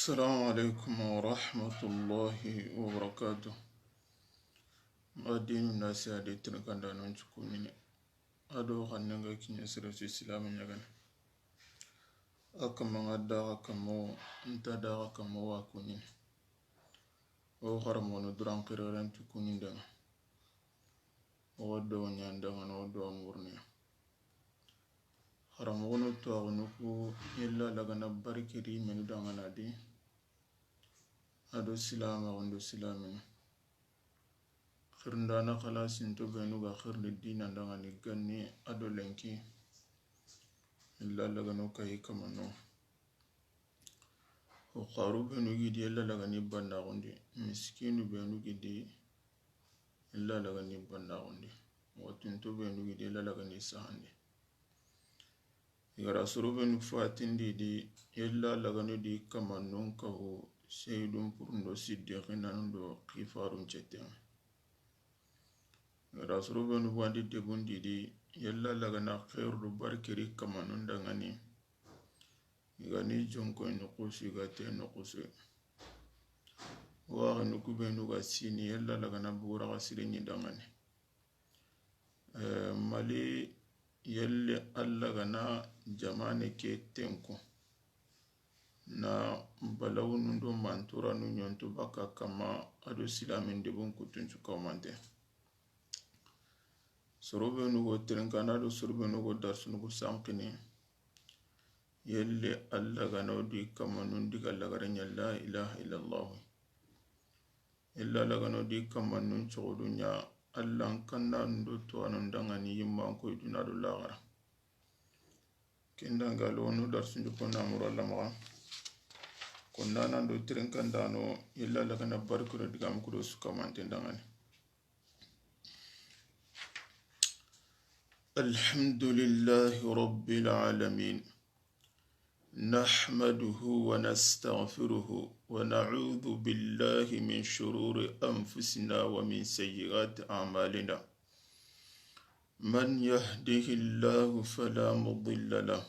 السلام عليكم ورحمة الله وبركاته. أدين الناس هذه تنكنا ننشكوني أدو خنّنغا كني سرسي سلام نجان أكما غدا أكما انتدا أكما واكوني وخرمون دران قرارن تكوني دانا ودو نياندان ودو أمورني خرمون تواغنوكو إلا لغنا باركري من دانا دي أدو سلام أغندو سلامين خرندانا خلاص انتو بينوغا خير للدين عندنا نغني أدو لنكي إلا لغنو كاي كمانو وقارو بينوغي دي إلا لغني بنداغندي مسكينو بينوغي دي إلا لغني بنداغندي وتنتو بينوغي دي إلا لغني سهندي يغرا سرو بينو فاتن دي إلا لغنو دي كمانو كهو سيدون پرندو سيديقين نندو قفارون چتين rasulu benu bandi debundi di yalla lagana khairu barkiri kamanun dangani igani jonko nukusi gate nukusi wa nuku benu ga sini yalla lagana bura ga sirini dangani mali yalle alla gana jamane ke tenko na balawunu ndo mantura nu nyonto baka kama ado silamin debun kutunchu komante سروبه نوغو ترنكانا دو سروبه نوغو درس نوغو سامقني يلي الله غنو دي كمانون دي غالغرين لا إله إلا الله إلا لغنو دي كمانون شغدونيا الله انكنا ندو توانون دنغاني يمان كوي دونا دو لاغرا كندان غالو نو درس نوغو نامور الله مغا كنا نندو ترنكان دانو يلا لغنا باركو دي غامكو سكامان تندغاني الحمد لله رب العالمين نحمده ونستغفره ونعوذ بالله من شرور أنفسنا ومن سيئات أعمالنا من يهده الله فلا مضل له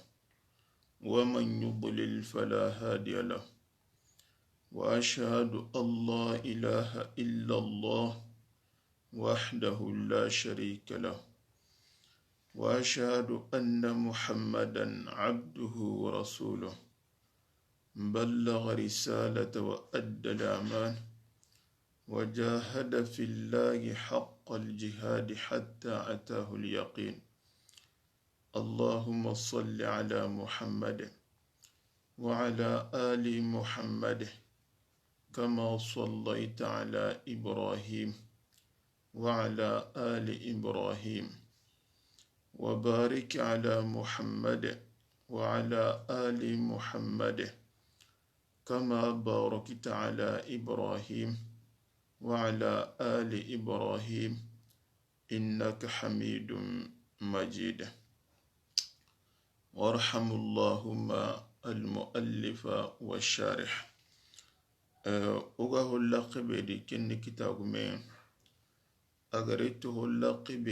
ومن يضلل فلا هادي له وأشهد أن لا إله إلا الله وحده لا شريك له وأشهد أن محمدا عبده ورسوله بلغ رسالة وأدى الأمانة وجاهد في الله حق الجهاد حتى أتاه اليقين اللهم صل على محمد وعلى آل محمد كما صليت على إبراهيم وعلى آل إبراهيم وبارك على محمد وعلى آل محمد كما باركت على إبراهيم وعلى آل إبراهيم إنك حميد مجيد وارحم اللهم المؤلف والشارح أغاه اللقب دي كن كتاب من أغريته اللقب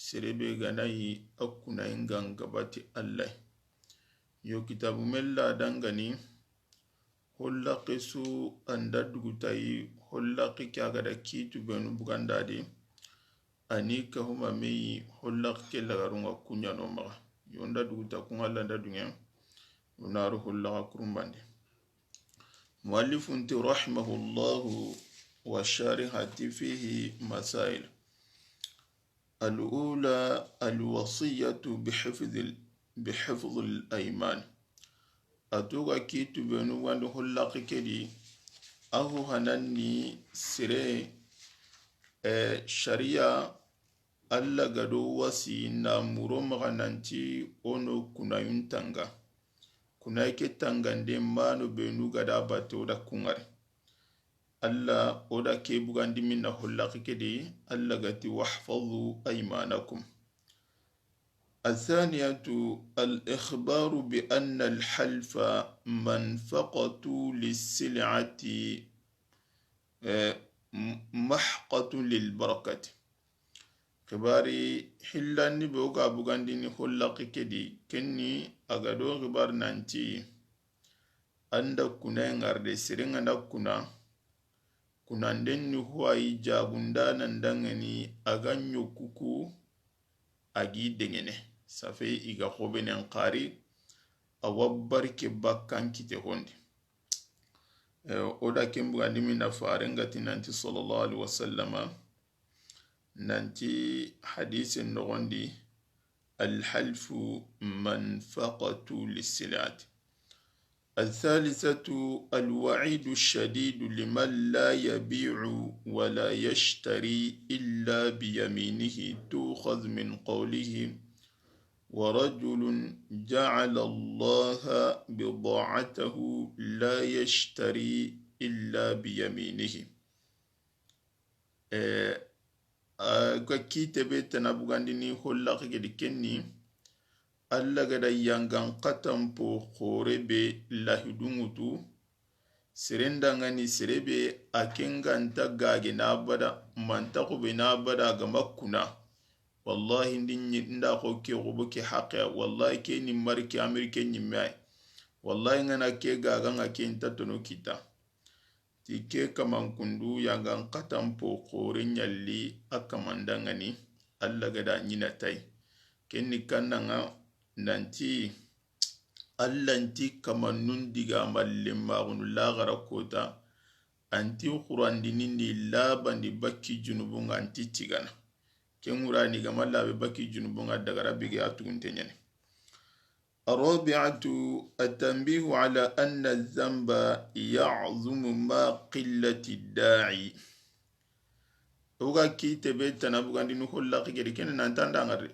sirebe ganayi akuna ingan gabati Allah yo kitabu mella dangani hollaqi su anda dugutayi hollaqi kyaga da kitu benu bugandadi ani ka huma meyi hollaqi ke lagarunga kunya no maga yonda duguta kunga landa dunya unaru hollaqa kurumbande muallifun rahimahullahu wa sharihati fihi masail الأولى الوصية بحفظ الأيمان أتوغا كيتو بنو وانو هلاقي كدي أهو هناني سري شريعة ألا غدو وسي نامورو مغانانتي أونو كنا ينتنغا كنا يكي تنغاندي مانو بنو غدا باتو دا كونغاري Allah oda ke bugandi minna hollaki kedi Allah gati wahfazu aymanakum الثانية الإخبار بأن الحلف منفقة للسلعة محقة للبركة خباري حلاني بوغا بغانديني hollaki kedi kenni agado خبار نانتي anda kuna ngarde sirenga na kuna ndenni huwayi jabunda nan dangani aganyo kuku agi dengene safe iga hobenen qari awabbarke bakkan kite hondi oda kembu andimi na farengati nanti sallallahu alaihi wasallama nanti hadisi nogondi alhalfu manfaqatu lisilati. الثالثة الوعيد الشديد لمن لا يبيع ولا يشتري إلا بيمينه تؤخذ من قوله ورجل جعل الله بضاعته لا يشتري إلا بيمينه. كتابة تنابغاندني خلاق كدكني alla gada yangan katampo khorebe lahidungutu serendangani serebe akenganta gage na bada mantakube na bada ga makuna wallahi nda ko ke goboke haqa wallahi ke ni marke amerike ni mai wallahi ngana ke gaga ngake ntatono kita tike kamankundu yangan katampo khore nyalli akamandangani alla gada nyina tai kenni kannanga nanti allanti kamannun diga mallin magunu lagara kota anti qurandinindi labandi bakki junubunga anti tigana kemurani gama labe bakki junubunga daga rabbige atuguntenyane. الرابعة التنبيه على أن الذنب يعظم ما قلة الداعي. oga ki tebe tanabugandi nu holla kigeri ken nantanda ngare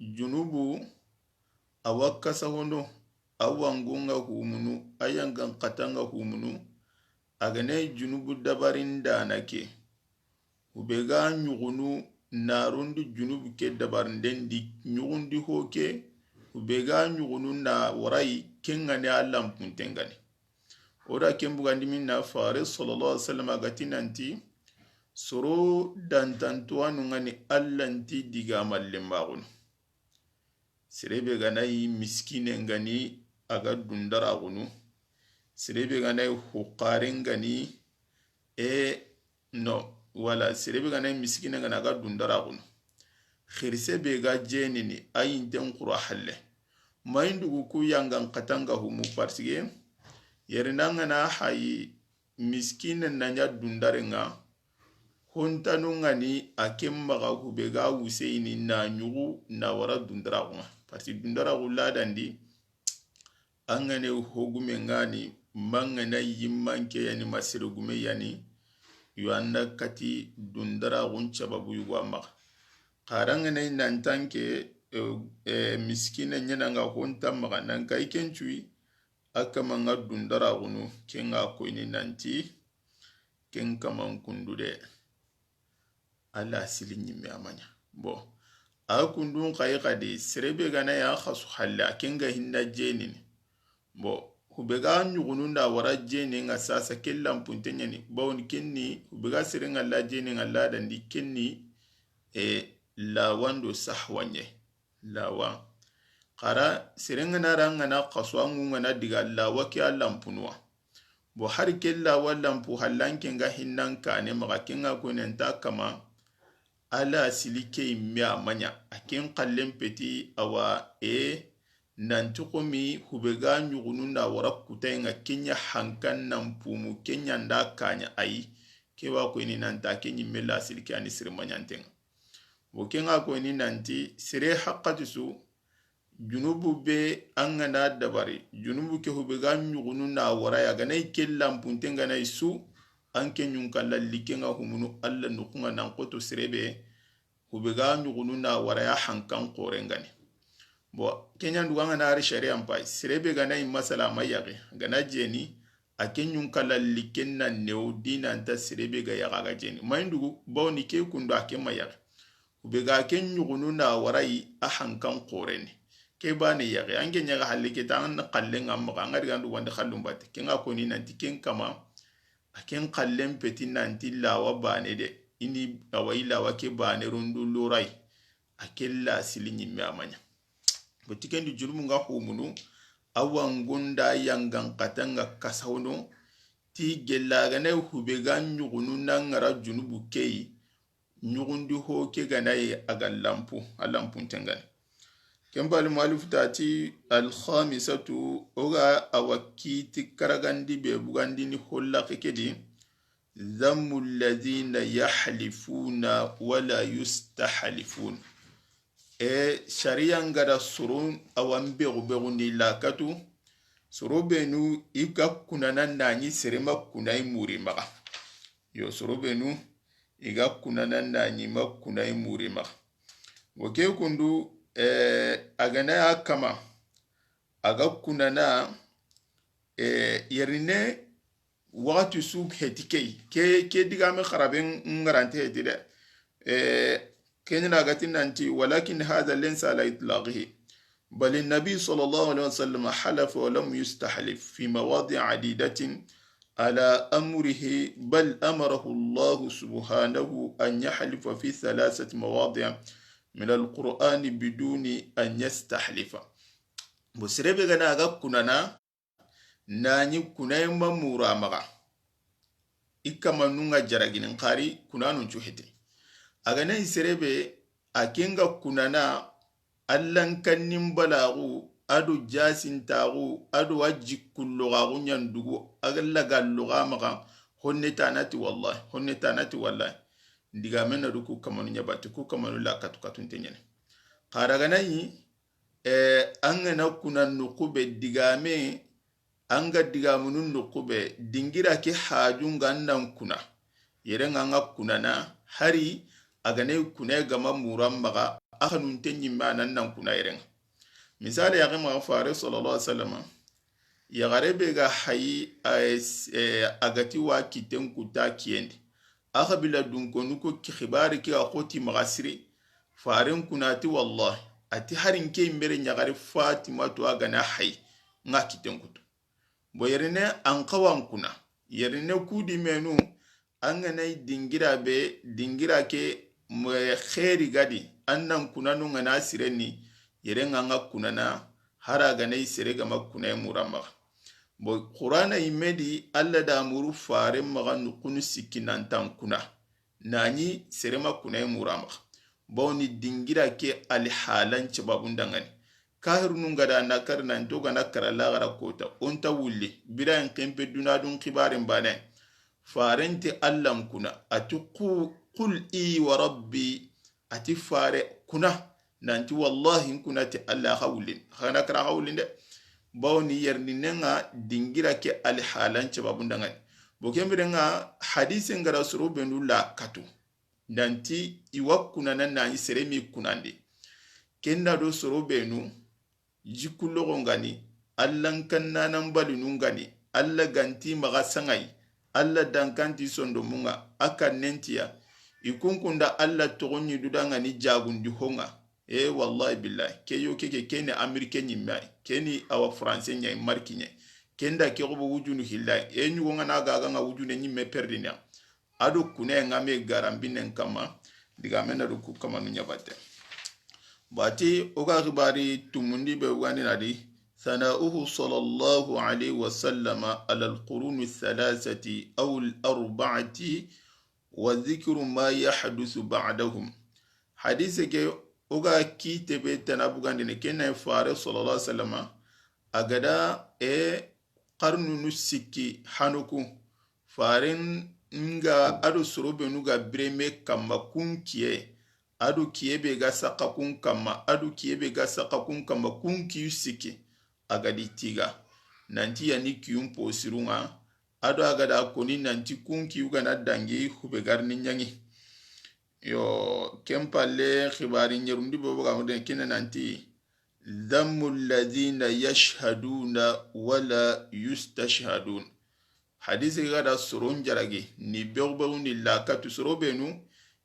junubu awakasa hono awangunga humunu ayangan katanga humunu agane junubu dabarin danake ubega nyugunu narundi junubu ke dabarindendi nyugundi hoke ubega nyugunu na warai kengane allam puntengane ora kembugandi minna fare sallallahu alaihi wasallam agati nanti soro dantantuanu ngani allanti diga mallembagun sirebe ganai miskine ngani aga dundara gunu sirebe ganai hukaren gani wala sirebe ganai miskine ngani aga dundara gunu khirse be ga jenini ayin den qura halle maindu ku yangan katanga humu parsige yerinanga na hayi miskine nanya dundarenga hontanu ngani akemma ga hube ga wuseini na nyugu na wara dundara gunu parti dundara guladandi angane hogume ngani mangana yimmanke yani masirugume yani yuanda kati dundara guncha babu yuwama qarangane nantanke miskina nyana nga honta maga nan kai kenchui akama nga dundara gunu kenga koini nanti ken kaman kundude ala silinyi amanya bo akundun kai kadi serebe gana ya khasu halla kenga hinna jenin bo hubega nyugunu nda wara jenin nga sasa kellam puntenyani bawni kenni hubega serenga la jenin alla dandi kenni la wando sahwanye lawa qara serenga naranga na qaswangu ngana diga la waki allampunwa bo har kella wallampu hallanke nga hinnan kane maga kenga ko nenta kama ala silike imya manya akin kallen peti awa nantukomi hubega nyugunu nda wara kutenga kenya hankan nampumu kenya nda kanya ai kewa ko ni nanta kenyi mela silike ani sirmanyantenga wokenga ko ni nanti sire haqqatisu junubu be angana dabari junubu ke hubega nyugunu na wara ya ganai kellam puntenga na isu anke nyunkalla likenga humunu alla nukunga nan koto sirebe hubega nyugunu na wara ya hankan korengani bo kenya nduwanga na ari sharia mpai sirebe ganai masala mayage gana jeni aken nyunkalla likenna neudina anta sirebe ga yaga jeni maindu bawni ke kundu aken mayage ubega ken nyugunu na warai a hankan koreni ke bani yage ange nyaga halike tan qallen amma ngari gandu wanda khallum bat kenga ko ni nanti ken kama aken qallen peti nanti lawa bane de ini awaila wake bane rundu lorai akella silinyi mamanya botiken du jurumu nga humunu awan gunda yangan katanga kasauno ti gelagane hubega nyugunu nangara junubu kei nyugundi hoke ganaye aga lampu tengane kembali mualif tati alkhamisatu oga awakiti karagandi be bugandi ni holla kekedi dhammu alladhina yahlifuna wala yustahlifun sharia ngada surun awambe ni lakatu surubenu iga kunana nanyi serema kunai muri maga yo surubenu iga kunana nanyi makunai muri maga woke kundu agana ya kama aga kunana yerine wakati suk hetikei ke digame kharaben ngarante hetide كنا قاتين أنتي ولكن هذا ليس على إطلاقه بل النبي صلى الله عليه وسلم حلف ولم يستحلف في مواضع عديدة على أمره بل أمره الله سبحانه أن يحلف في 3 مواضع من القرآن بدون أن يستحلف بسربي غنا كنا ناني كنا ممورا مغا إكما نونغا جراغين قاري كنا ننشوهتي agana iserebe akenga kunana allan kannin balagu adu jasintagu adu wajikkullugagu nyandugu agalla galluga maga honne tanati wallahi ndiga mena duku kamanu nyabati ku kamanu la katukatun nyane qaragana yi angana kunan nukube digame anga digamunun nukube dingira ke hajunga nan kuna yerenga nga kunana hari agane kuna gama muram maga akhanun tenyi manan nan kuna yerenga misali yaqi ma fare sallallahu alaihi wasallam ya garebe ga hayi agati wa kiten kuta kiendi aka bila dunkonu ko ki khibari ki akoti magasiri faren kunati wallahi ati harin ke mbere nyagare fatima to agana hayi nga kiten kutu bo yerine an kawan kuna yerine kudi menu angana dingira ke khairi gadi annan kunanu ngana sireni yerenga nga kunana haraga nay sirega makuna murama bo qur'ana imedi alla da muru fare magan kunu sikinan tan kuna nani sirema kuna murama bo ni dingira ke alhalan cibabundangani kahirnu ngada nakar nan doga nakara lagara kota onta wulli biran kempe dunadun kibarin bane farenti allam kuna atuqu qul i wa rabbi ati fare kuna nanti wallahi kuna ti alla hawlin khana kara hawlin de bawni yerni nenga dingira ke alhalan cebabundangani bo kembirenga hadisi ngara suru benula katu nanti iwakuna nan seremi kunandi kenda do suru benu jikullo ngani allan kannanan balinu ngani alla ganti maga sangai alla dankanti sondo munga aka nentiya ikunkunda alla togonyi dudanga ni jagundi honga wallahi billahi keyo keke kene amerike nyimma keni awa français nyai markinye kenda ke gobo wujunu hilla nyugo ngana gaga nga wujune nyimme perdina ado kune ngame garambinen kama diga mena do ku kama nunya batte bati oga khibari tumundi be wani nadi ثناؤه صلى الله عليه وسلم على القرون الثلاثة أو الأربعة وذكر ما يحدث بعدهم حديثك أغا كي تبتنا بغاندين كنا فارس صلى الله عليه وسلم أغدا قرن نسكي حنوكو فارن nga ado sorobe nuga breme kama kun kiye ado kiye be ga saka kun kama ado kiye be ga saka kun kama kun kiyu siki agadi tiga nanti ya ni kiyum posirunga ado agada koni nanti kunki uga na dangi hube garni nyangi yo kempalle khibari nyerundi bobo ga muden kina nanti dhammu alladhina yashhaduna wala yustashhadun hadisi gada surun jaragi ni bewbew ni lakatu surobenu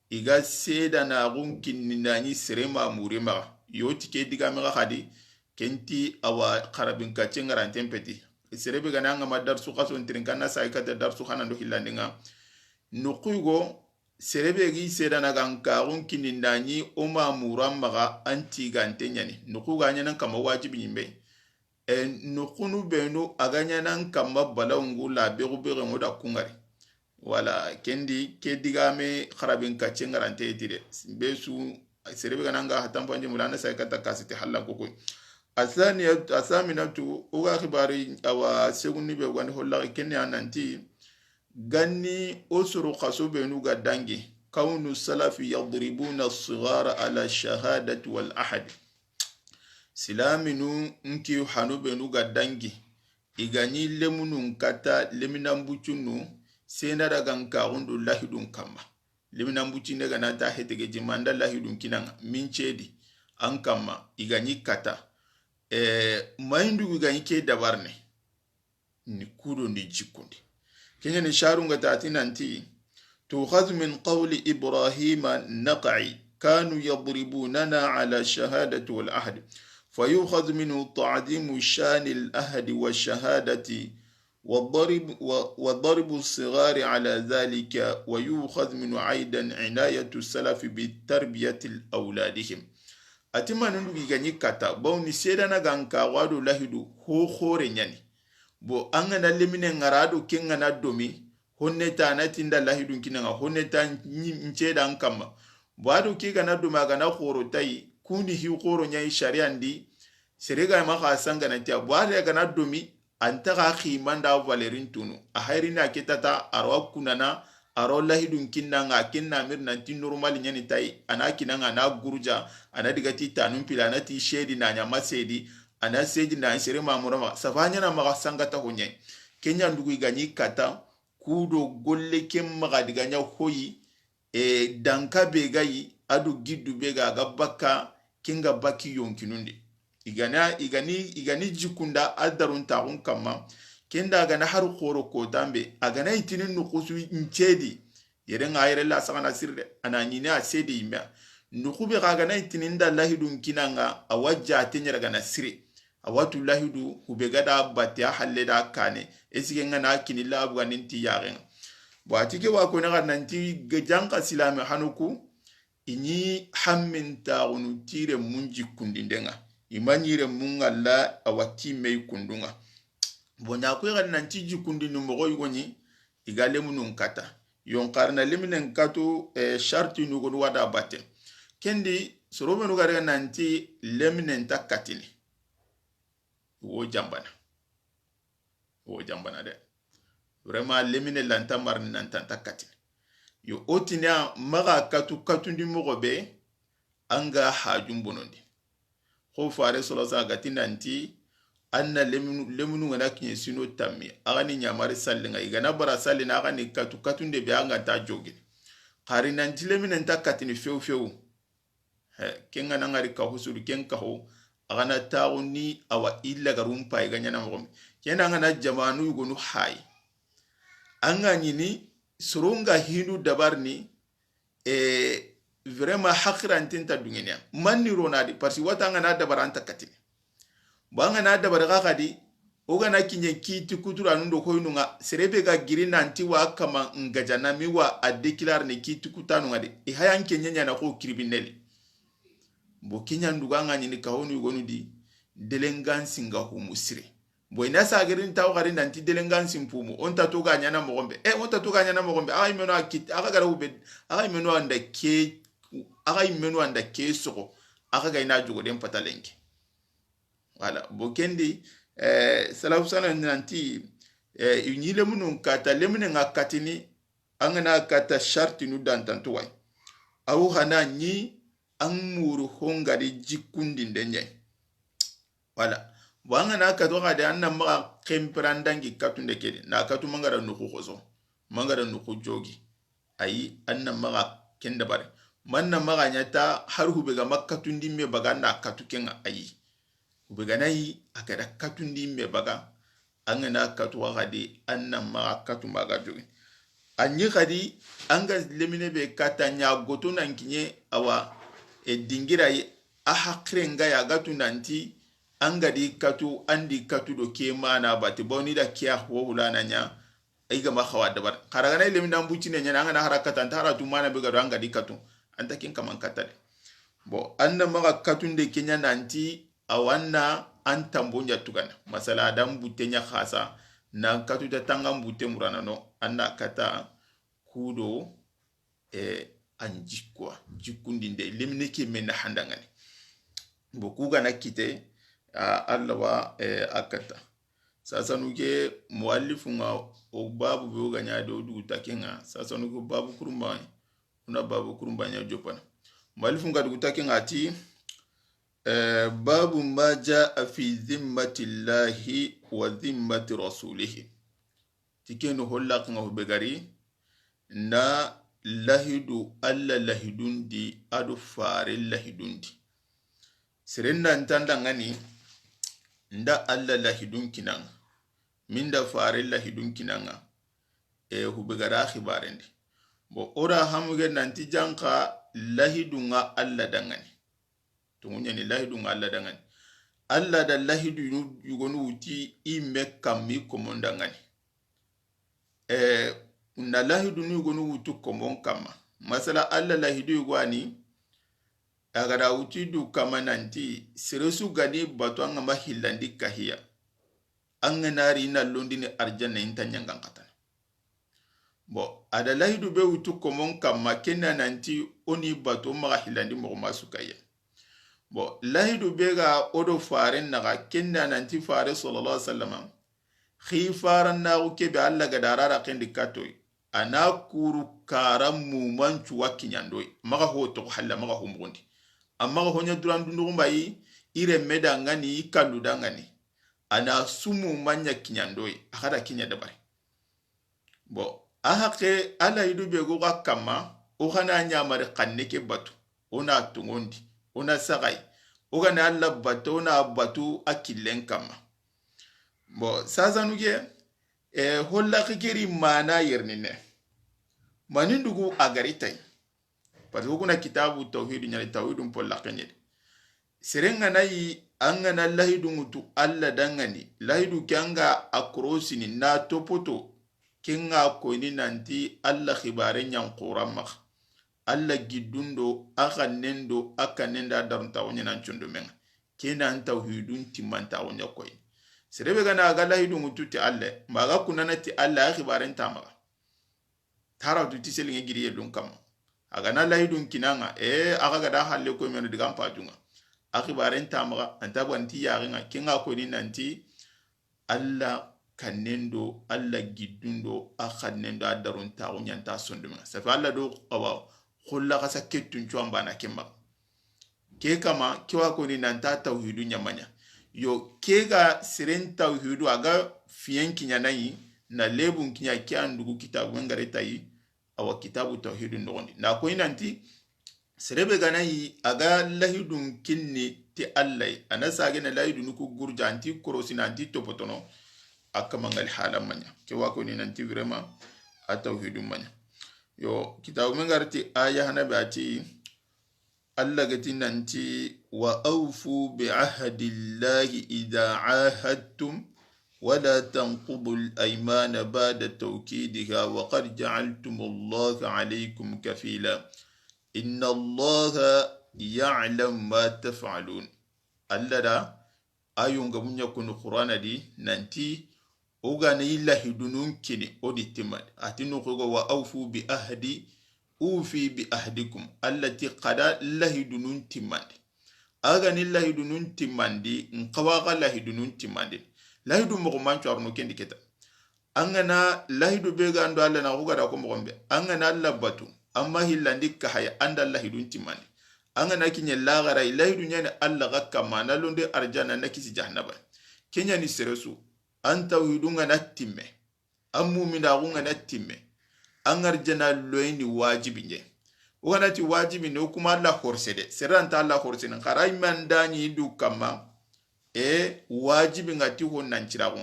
iga seda na gunkin ni nani sirema murima yo tike diga mega khadi kenti awa karabin kacin garanten peti serebe gana nga madar su kaso ntrinkana sai kata dar su hanando hilandinga nukugo serebe gi seda na ganka kini ndani o ma muramaga anti gante nyani nukuga nyana kama wajibi nyimbe nukunu benu aganya nan kamma balawngu la begu begu ngoda kungari wala kendi ke digame kharabin kace ngarante etire be su serebe gananga hatampanje mulana sai kata kasite halla ko asaminatu uga khibari awa segundi be gwande holla kenne ananti ganni usuru khasu benu gadangi kaunu salafi yadribuna as-sighara ala shahadati wal ahad silaminu nki hanu benu gadangi igani lemunun kata leminambuchunu sena daga nkaundu lahidun kama leminambuchi nega nata hetege jimanda lahidun kinanga minchedi ankama igani kata maindu igani ke dabarne ni kudo ni jikundi kenya ni sharunga tatinanti tukhadh min qawli ibrahima naq'i kanu yadribunana ala shahadati wal ahd فيؤخذ منه تعظيم شان الأهد والشهادة والضرب الصغار على ذلك ويؤخذ منه أيضا عناية السلف بتربية أولادهم أتما نندوغي غني كتا بوني سيدانا غانكا وادو لاهدو هو خوري نياني بو أنغنا لمن نغرادو كنغنا دومي هونتا نتندا لاهدو كنغا هونتا نچيدا نكما وادو كيغنا دوما غنا خورو تاي kundi hi koro nyai sharia ndi serega maka sanga na tia bwale gana domi antaka khimanda valerin tunu a hairina ketata arwa kunana aro lahidun kinanga kinna mir nanti normal nyani tai ana kinanga na gurja ana digati tanun pilana ti shedi na nya masedi ana sedi na sere mamurama safanya na maka sanga ta honye kenya ndugu ganyi kata kudo golle kem maka diganya hoyi danka begayi adu giddu bega gabaka kinga baki yonkinundi igani jikunda adarun taun kama kenda gana har khoro ko tambe agana itinin nukusu incedi yere ngayre la sagana sirde ananyine asedi imya nukube gana itinin da lahidun kinanga awajja tenyera gana sire awatu lahidu ubegada batia haleda kane esige ngana kinilla abganinti yaren bwatike wako na nanti gajanka silame hanuku inyi hammin taunu tire munji kundindenga imanyire mungalla awati mei kundunga bonya ko ga nanti jikundinu mogo yugoni igale munun kata yonkarna leminen katu sharti nugo wada batte kendi sorobe no gare nanti leminen takatini wo jambana de vraiment lemine lanta marni nanta takatini yo otinya maga katu ndi mogobe anga hajum bonondi ko fare solo sa gatina nti anna lemunu ngana kinye sino tammi agani nyamari sallinga igana bara sallina agani katu nde be anga ta jogi qari nanti lemine ntakatini few kenga nangari ka husuru kenka ho agana tauni awa illa garumpa iganya na mogombe kenda ngana jamanu yugonu hay anga nyini surunga hindu dabarni vraiment hakran tinta dungenia manni ronadi parce wata ngana dabaranta katini banga na dabar gakadi ogana kinye kiti kutura nundo koyunga serebe ga girina anti wa kama ngajana miwa adeklar ne kiti kutanu ngade hayan kenya na ko kribineli bo kenya nduganga nyini kahonu yugonu di delengansi nga humusire bo ina sagirin taw garin nanti delengansi mpumu onta to ganya na mogombe onta to ganya na mogombe ay meno akit aga gara ube aga meno anda ke soko aga ga ina jugo dem patalenke wala bo kendi salafu sana nanti unyile munun kata lemune ngakatini angana kata sharti nu dantantu way awu hana nyi amuru hongari jikundi ndenye wala wanga na kato gade anna maga kemprandangi katunde kede na katu mangara nuku khozo mangara nuku jogi ayi anna maga kenda bare manna maga nyata har hubega makatundi me baga na katu kenga ayi hubega nayi akada katundi me baga angana katu gade anna maga katu maga jogi anyi gadi anga lemine be kata nya goto nankinye awa dingira yi ahakrenga ya gatu nanti angadi katu andi katu do ke mana bati boni da kiya wo hulana nya aiga ma khawa dabar karagana ile minda mbuci ne nya ngana harakata ntara tu mana be gado angadi katu anta kin kaman katale bo anna maga katu nde kenya nanti awanna an tambonya tugana masala adam butenya khasa na katuta tanga bute murana no anna kata kudo an jikwa jikundinde limne ke men handangani boku gana kite Allah wa akata sasa nuke muallifu nga o babu be ganya do du takenga sasa nuke babu kurumba una babu kurumba nya jopana muallifu nga du takenga ati babu ma jaa fi zimmati llahi wa zimmati rasulihi tikeno holla nga begari na lahidu alla lahidundi adu fare lahidundi serenda ntanda ngani nda alla lahidun kinanga minda fare lahidun kinanga hubegara khibarendi bo ora hamuge nanti janka lahidunga alla dangani tumunya ni lahidunga alla dangani alla da lahidu yugonu uti imme kammi komondangani na lahidu yugonu utu komon kama masala alla lahidu yugwani agara uti du kama nanti seresu gani batu anga mahilandi kahiya anga nari ina londini arjana inta nyangan katana bo ada lahidu be utu komon kama kena nanti oni batu maga hilandi mogo masu kaya bo lahidu be ga odo faren naga kena nanti fare sallallahu alaihi wasallam khifaran na uke be alla ga darara kendi katoi ana kuru karamu manchu wakinyandoi maga hoto halla maga humbundi amma honya duran dundu yi ire meda ngani ikalu dangani ana sumu manya kinyandoi akada kinya dabari bo ahake ala idu be go kama o hana nyamare kanneke batu ona tungondi ona sagai o gana alla batu ona batu akilen kama bo sasa nuge holla kikiri mana yernine manindugu agaritai parce kuna kitabu tauhid nyali tauhidum polla kenyede serenga nayi angana lahidu mutu alla dangani lahidu kyanga akrosini na topoto kenga koini nanti alla khibare nyang qurama alla gidundo akanendo akanenda darunta wonya nan chondo menga kena tauhidun timanta wonya koy serebe gana aga lahidu mutu ti alla maga kunana ti alla khibare ntama tara du tiselinge giriye dun kam aga na lahidun kinanga aga gada halle ko men diga pajunga akibaren tamra antabwanti yaringa kinga ko ni nanti alla kanendo alla gidundo akhanendo adarun tawo nyanta sonduma safa alla do qawa khulla ka saketun chwamba na kimba ke kama kiwa ko ni nanta tauhidu nyamanya yo kega siren tauhidu aga fiyen kinyanayi na lebun kinya kyandugu kitabu ngareta yi awa kitabu tauhidun nogondi na ko inanti serebe ganayi aga lahidun kinni ti allai anasa gena lahidun ku gurja anti korosina anti topotono akamangal halamanya ke wako ni nanti vraiment a tauhidun manya yo kitabu ngarti aya hanabe ati alla gati nanti wa awfu bi ahdillahi idha ahadtum ولا تنقضوا الأيمان بعد توكيدها وقد جعلتم الله عليكم كفيلا إن الله يعلم ما تفعلون ألا أيون قبل يكون القرآن دي ننتي أغاني الله دنون كني أودي تماد أتنو قوة وأوفوا بأهدي أوفي بأهدكم التي قد الله دنون تماد أغاني الله دنون تماد نقواغ الله دنون تماد lahidu mo mancho arno kendi keta angana lahidu bega ando alla na hugada ko mo gombe angana alla batu amma hillandi ka haya anda lahidu timani angana kinye lagara lahidu nyane alla gakka mana londe arjana nakisi jahannaba kenya ni seresu anta widunga natimme ammu mindagunga natimme angarjana loyni wajibi nye wanati wajibi no kuma alla horsede seranta alla horsene qaray mandani du kama wajibi ngati ho nanchirago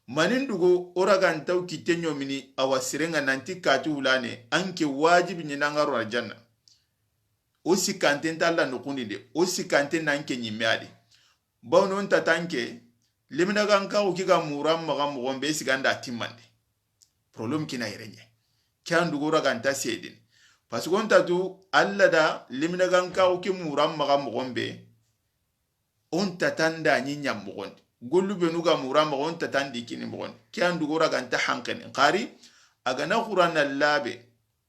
manindugo oragan taw kitenyo mini awasirenga nanti kati ulane anke wajibi nyinangaro aljanna osi kanten talla nokundide osi kanten nanke nyimeade bawno ntatanke limina ganka ukiga muram magam gombe siganda timande problem kina irenye kyandugo oragan ta sedin pasiko ntatu alla da limina ganka uki muram magam gombe on tatanda ni nyambogon gollu benuga murama on tatandi kini mogon kyan dugora ganta hanken qari agana qur'ana labe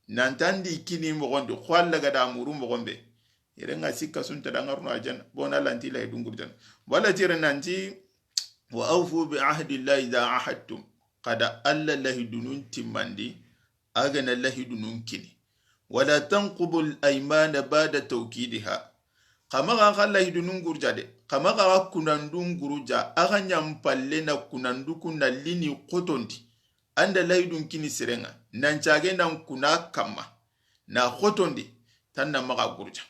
nantandi kini mogon de khwalla gada muru mogon be irenga sikka sunta dangarno ajan bona lanti lay dungurjan wala tire nanti wa awfu bi ahdi llahi idha ahadtum qada alla lahi dunun timmandi agana lahi dunun kini wala tanqubu al-aymana ba'da tawkidiha kama ga khalla hidunun gurjade kama ga kunandun guruja aga nyampalle na kunandu kunna lini qotondi anda laidun kini sirenga nanchage nan kuna kama na qotondi tanna maga gurja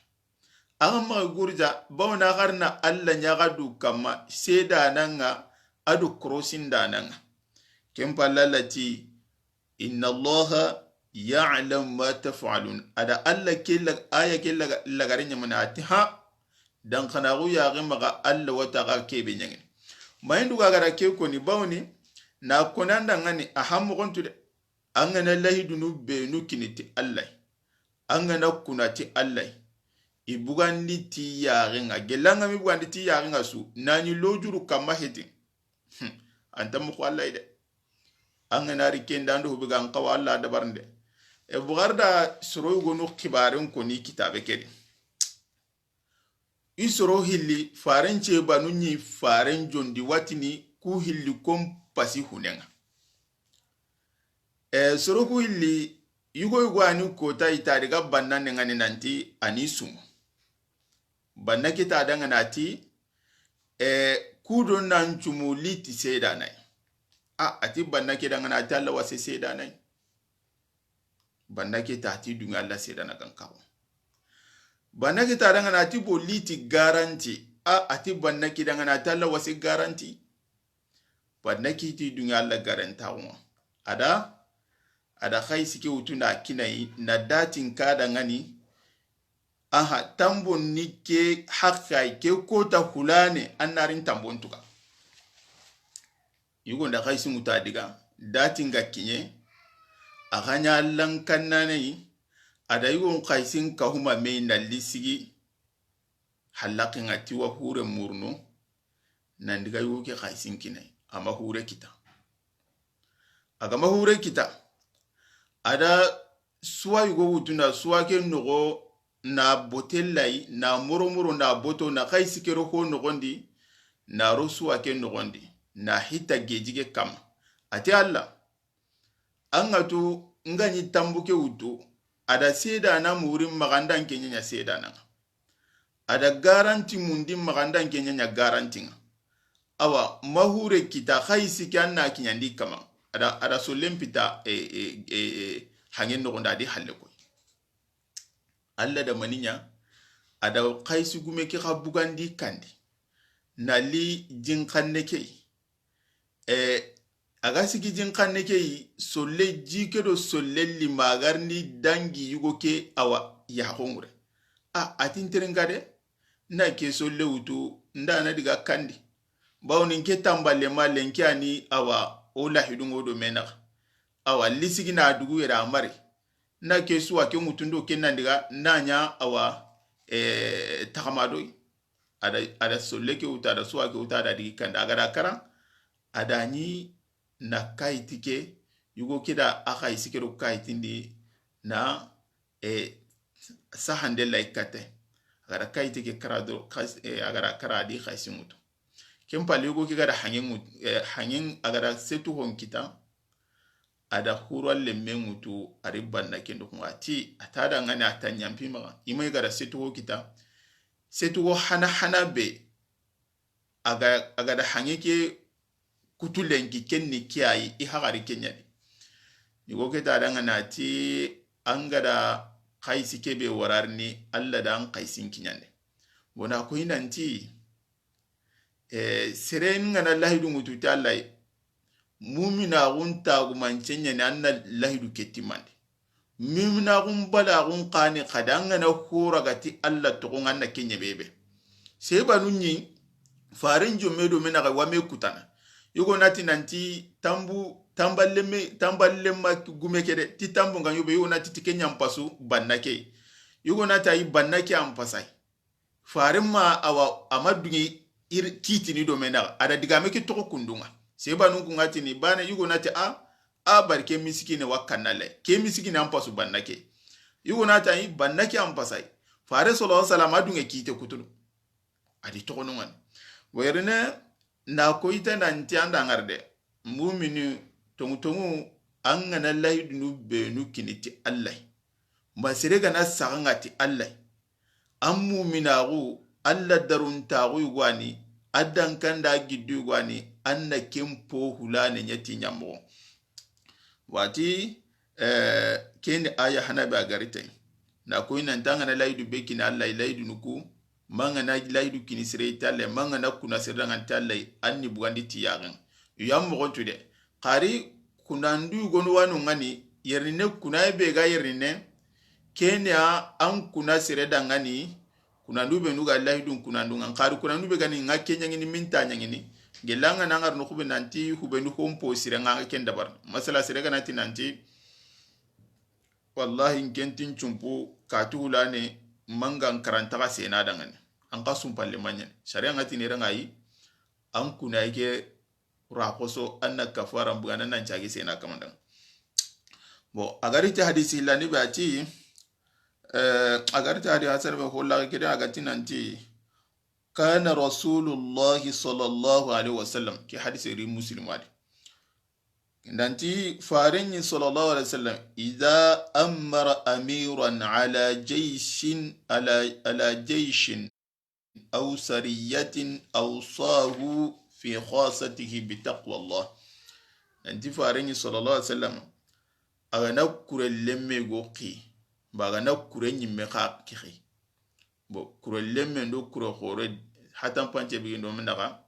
aga maga gurja bawna garna alla nyaga du kama seda nanga adu crossing dananga kempa lalati inna allaha ya'lam ma taf'alun ada alla kella aya kella lagarinya manati ha dan kana gu ya ga maga alla wata ga kebe nyangin mayndu ga gara ke ko ni bawni na konanda ngani ahamu gontude angana lahi dunu be nukiniti allah angana kunati allah ibugandi ti ya nga gelanga mi bugandi ti ya nga su nani lojuru kama hedi antam ko allah ide angana rikenda ndo buga nkawa allah da barnde e bugarda soro gonu kibaren ko ni kitabe kedi isoro hilli faren ce banu ni faren jondi watini ku hilli kom pasi hunenga soro ku hilli yugo ani kota ita daga banna ne ngani nanti ani sumu banna kita danga nati kudo nan chumu liti seda nai ati banna ke danga nati Allah wase seda nai banna ke ta ti dunga Allah seda na kankawo banna ke ta danga nati bo liti garanti ati banna ke danga nati Allah wase garanti banna ke ti dunga Allah garanta wa ada khaisi ke utuna kinai na datin ka danga ni tambon ni ke hakkai ke kota hulane annarin tambon tuka yugo da khaisi mutadiga datin ga kinye aganya lankanna ne ada yugo khaisin ka huma me na lisigi halakin atiwa hure murno nandiga yugo ke khaisin kinai ama hure kita agama hure kita ada suwa yugo utuna suwa ke nogo na botellai na murumuru na boto na khaisi ke roko nogondi na rosuwa ke nogondi na hita gejige kam ati Allah angatu ngani tambuke utu ada seda na murim magandan kenya seda na ada garanti mundi magandan kenya garanti awa mahure kita khaisi kanna kinyandi kama ada so lempita hangen no ndadi halle ko alla da maninya ada khaisi gume ki khabugandi kandi nali jinkanne ke agasi ki jinkanne ke solle jike do solle li magarni dangi yugo ke awa ya hongure atinterengade na ke solle utu ndana diga kandi bawni ke tambale malenki ani awa ola hidungo do mena awa lisigi na dugu era mari na ke suwa ke mutundo ke nandiga nanya awa takamado ada solle ke uta da suwa ke uta da digi kanda agara kara adani na kaitike yugo kida aka isikero kaitindi na sahande laikate agara kaitike karado agara karadi khaisimuto kempali yugo kigada hangin agara setu honkita ada hurwal lemme mutu ariban na kendo kuma ati atada ngani atanyampi ma imai gara setu hokita setu ho hana be aga da hangike kutulengi kenni kiai ihagari kenyani yugo keta da ngana ati angada kaisi kebe wararni alla da an kaisin kinyane bona ko hinanti seren ngana lahidu mutu tallai mumina gun tagu mancenya ni anna lahidu ketimandi mumina gun bala gun qani qadanga na hura gati alla to gun anna kenya bebe seba nunyi farin jomedo mena ga wame kutana yugo nati nanti tamballema gume kede ti tambu nganyo be yugo nati tikenya mpasu bannake yugo nati ay bannake ampasai farin ma awa amadungi kitini do mena ada digame ki toko kundunga seba nu kungati ni bana yugo nati a barke misikine wakanale ke misikine ampasu bannake yugo nati ai bannake ampasai fare sallallahu alaihi wasallam adunga kite kutulu adi toko nungan werene na koita nanti anda ngarde mumini tongu angana laydunu benu kiniti allah masirega na sagangati allah ammu minagu alla daruntagu igwani addan kanda giddu igwani anna kempo hulane nyati nyammo wati keni aya hanabi agarite na ko ina ntanga na laydu bekina alla laydu nuku manga na laydu kini siretalle manga na kuna siranga talle anni bugandi tiyagan yammo gontude qari kunandu gonu wanu ngani yerine kuna be ga yerine kenya an kuna sireda ngani kunandu be nuga laydu kunandu ngan qari kunandu be gani ngake nyangini minta nyangini gelanga nangar no khube nanti hube nu hompo siranga ken dabar masala sirega nanti nanti wallahi ngentin chumpu katulane mangan karantaka sena dangan an kasum palle manyen sharia ngati ne rangai an kuna yake rakoso anna kafara bugana nan chagi sena kamandan bo agarita hadisi lani bati agarita hadisi hasar be holla kede agati nanti kana rasulullah sallallahu alaihi wasallam ki hadisi ri muslim wadi nanti farin sallallahu alaihi wasallam idza amara amiran ala jayshin ala jayshin aw sariyatin awsahu fi khasatihi bi taqwallah nanti farin sallallahu alaihi wasallam agana kurellemme goqi bagana kurenyi meka kixi bo kurellemme ndo kuro khore hatan panche bi ndo mendaka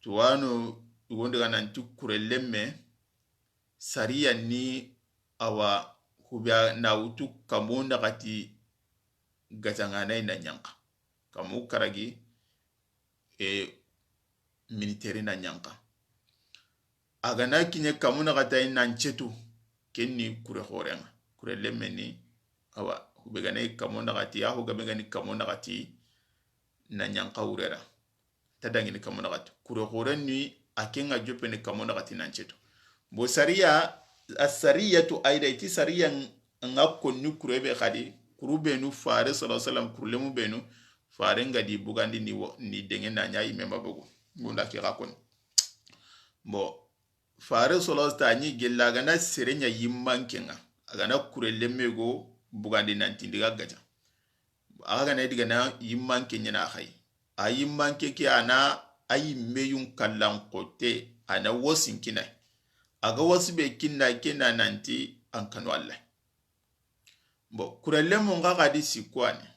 tuwano ugonde nanti kurellemme sariya ni awa hubya na utu kamunda kati gazangana ina nyanka kamu karagi military na nyanka agana kinye kamuna kata ina nchetu kenni kure horenga kurellemme ni awa hubegane kamunda kati aho gabegani kamunda kati na nyanka urera tadangini kamunda kati kure horenni akenga jopene kamona katina ncheto bo sariya asariyatu aida iti sariya ngakko nukurebe khadi kurube nu fare sallallahu alaihi wasallam kurlemu benu fare ngadi bugandi ni dengen na nyai memba bogo ngunda ki rakon bo fare sallallahu tani gella na serenya yimmankenga agana kurelemme go bugandi nanti ndiga gaja aga na diga na yimmankenya na khay ayimmanke ki ana ayi meyun kallan kote ana wasin kina aga wasu be kina nanti an kanu Allah bo kurellemu ngaga di sikwani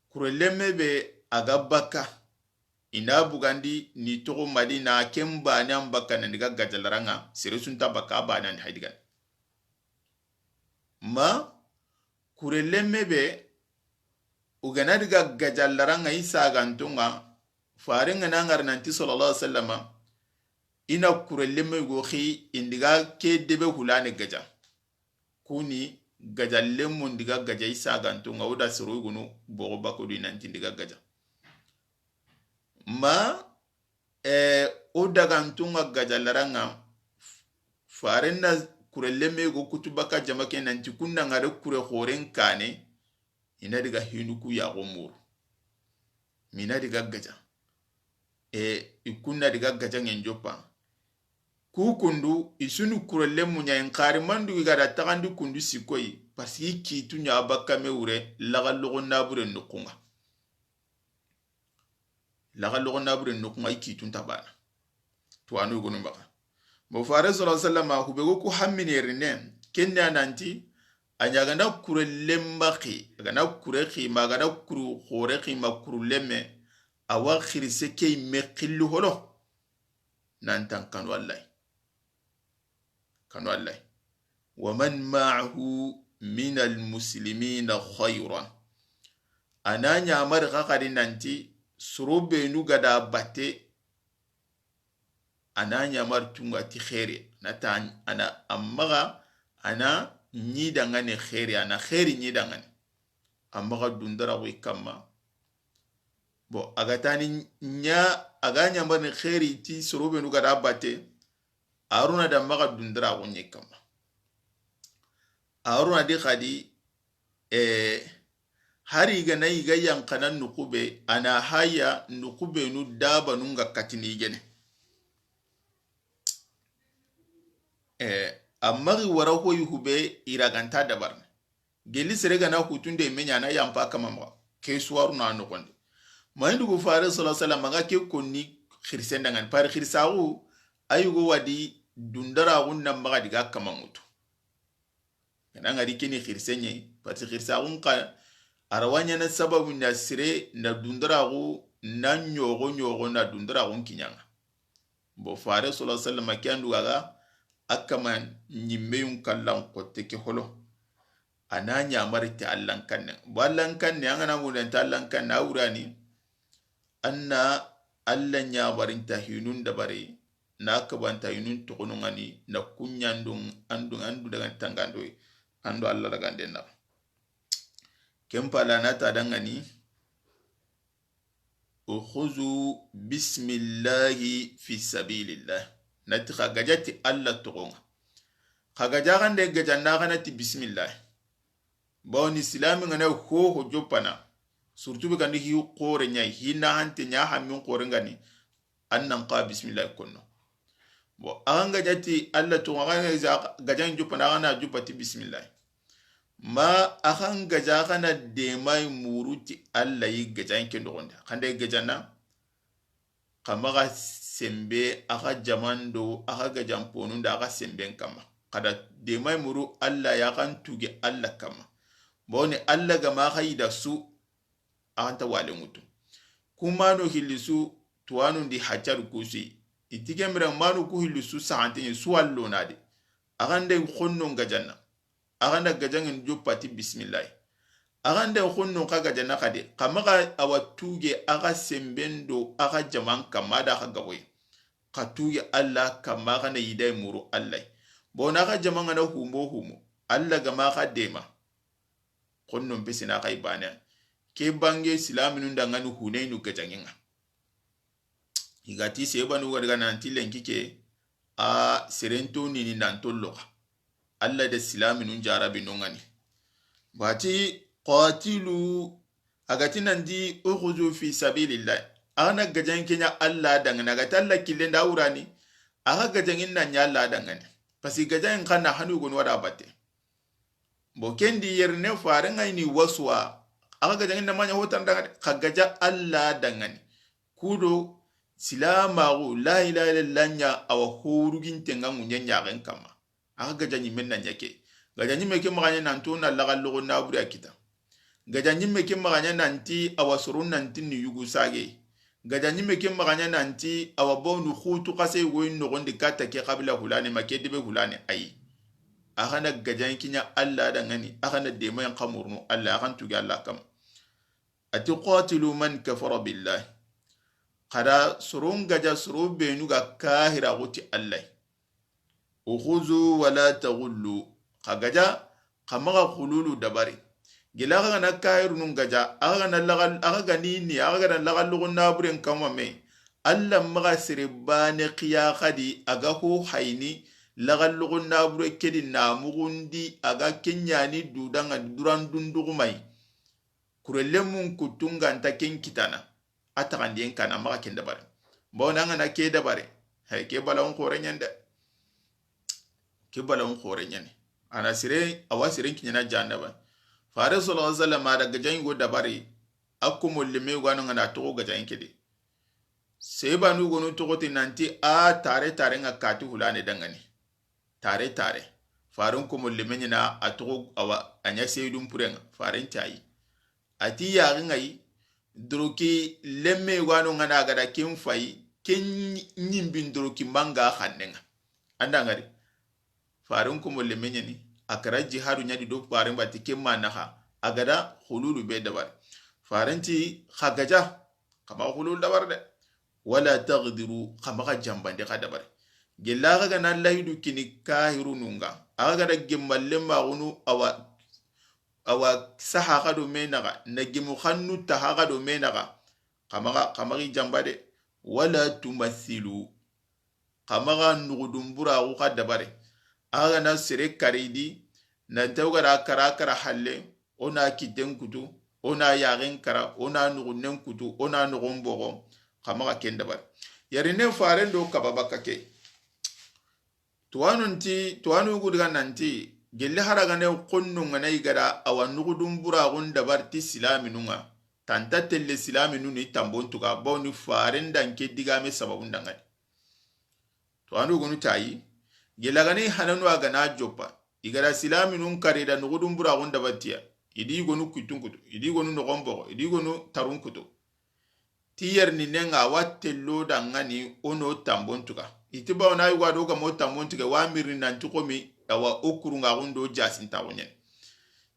kurelleme be aga baka ina bugandi ni togo madina kemba nan baka nan diga gajalaranga sirisun tabaka bana ni haidigan ma kurelleme be ugana diga gajalaranga isa gantunga faringa nangar nanti sallallahu alaihi wasallam ina kurellemme go khi indiga ke debe hulane gaja kuni gaja lemmu ndiga gaja isa ganto ngawda suru gunu bogo bako di nanti ndiga gaja ma o daga ntunga gaja laranga farinna kurellemme go kutubaka jamake nanti kunna ngare kure horen kane ina diga hinuku ya gomur mina diga gaja ikunna diga gaja ngenjopa kukundu isunu kurelle munya enkari mandu igada takandi kundu sikoi pasi kitu nya abaka meure laga logo nabure nukunga ikitu ntabana tuwanu igonu mbaka mufare sallallahu alaihi wasallam hubego ku hammini rinen kenya nanti anyaganda kurelle mbaki agana kureki magana kuru khoreki makuruleme awa khirise kay meqillu holo nantan kanu wallahi ومن معه من المسلمين خيرا انا نيامر غاقري نانتي سروبه نوغدا باتي انا نيامر تونغاتي خيري نتان انا امغا انا نيدانغاني خيري انا خيري نيدانغاني امغا دوندرا وي كما bo agatani nya aganya ban khairi ti sorobe nu gada bate aruna da maga dundra gonye kama aruna di khadi hari ga nayi ga yankanan nukube ana haya nukube nu daba nunga katini gene amma wara hoyi hube iraganta dabar geli serega na hutunde menya na yampa kama ma ke suwaru na nokonde maindu go fare sallallahu alaihi wasallam ga ke konni khirsen dangan par khirsawu ayugo wadi dundara gunna maga diga kama mutu kana ngari kini khirsenye pati khirsawu ka arawanya na sababu na sire na dundara gu na nyogo na dundara gun kinyanga bo fare sallallahu alaihi wasallam kyandu ga akaman nyimeyun kallan kotte ke holo ana nyamarti allan kanne ballan kanne angana mudan tallan kanne awrani anna allan nyabarinta hinun dabare na kabanta hinun tokonongani na kunyandung andu daga tangando andu alla daga denna kempala na tadangani ukhuzu bismillahi fi sabilillah nati khagajati alla tokonga khagajagande gajanna ganati bismillah bawni islami ngana ho jopana surtout be kandi hi qore nyai hina hante nya hammin qore ngani annan qa bismillah konno bo anga jati alla tokonga gajan jopana gana jopati bismillah ma akan gaja kana de mai muruti alla yi gajan ke ndonda kande gajana kamaga sembe aka jamando aka gajan ponun da aka semben kama kada de mai muru alla ya kan tuge alla kama bone alla ga ma haida su anta wale mutu kuma no hilisu tuwanu di hajar kusi itige mira manu ku hilisu sa'antin su wallo nade agande khonno gajanna aganda gajangin jopati bismillah aganda khonno ka gajanna kade kamaga awatuge aga sembendo aga jaman kama da ka gawe ka tuge alla kama kana yidai muru allah bona ka jaman na humo alla ga ma ka dema khonno pesina kai bana ke bange silaminu ndanganu hunainu gajanginga igati sebanu warga nanti lenkike a serento ni nantollo alla da silaminu jarabi nongani bati qatilu agati nandi ukhuzu fi sabilillah ana gajan kenya alla dangana ga talla killen da urani aga gajangin nan ya alla dangane pasi gajan kana hanu gon wada batte bo kendi yerne faran ni waswa aga gajangin nan manya hotan daga kagaja alla dangane kudo silamaru la ilaha illallah awa horugin tenga munyanya ren kama aga gajanyi menna nyake gajanyi meke maganya nanto na lagallo na buri akita gajanyi meke maganya nanti awasurun nanti ni yugu sage gajanyi meke maganya nanti awabonu khutu kase woyin no gonde kata ke qabla hulane make debe hulane ai agana gajanyi kinya alla da ngani agana de mayan qamurnu alla agan tuga alla kam atiqatilu man kafara billah kada surun gaja suru benu ga kahira guti allah ukhuzu wala taghullu khagaja khamaga khululu dabari gila ga na kairu nun gaja aga na lagal aga ganini aga na lagal lugun naburen kama me allah maga sirbane qiya khadi aga ho hayni lagal lugun nabure kedi na mugundi aga kenyani dudanga duran dundugumai kurelemun kutunga ntaken kitana atakandien kana maga ken dabare bona ngana ke dabare hay ke balawon koranyande ke balawon koranyane ana sire awasire kinyana jannaba fare sallallahu alaihi wasallam daga jango dabare akumul lime gwanu ngana to ga jankede sai banu gonu to gote nanti a tare nga kati hulane dangane tare farun kumul lime nyina atogo awa anya seydum purenga farin tayi ati ya ngai droki lemme gwanu ngana gada kin fai kin nyimbin droki manga khannenga andangari farun kumul lime nyini akara jihadu nyadi do farin bati kemma naha agada hululu be dabar faranti khagaja kama hulul dabar de wala taqdiru kama jambande ka dabar gella ga nan lahidu kini kahiru nunga aga da gemalle magunu awa saha ga do menaga na gimu khannu tahaga do menaga kamagi jamba de wala tumathilu kamaga nugudumbura uka dabare aga na sere karidi na tawgara kara halle ona kiten kutu ona yagen kara ona nugunnen kutu ona nugun bogo kamaga ken dabare yarine faren do kababa kake tuwanu gudiga nanti gelle haragane konnu ngana igara awa nugudumbura gun dabarti silaminunga tanta telle silaminu ni tambontuga bawni faren danke digame sababun dangani to anu gonu tayi gelagani hananu aga na joppa igara silaminun karida nugudun bura gonda batia idi gonu kutunkutu idi gonu nogombo idi gonu tarunkutu tiyar ni nenga wattello dangani ono tambontuga itiba ona yugo do ga mo tambontuga wa mirni nan tukomi awa okurunga gondo jasinta wonyen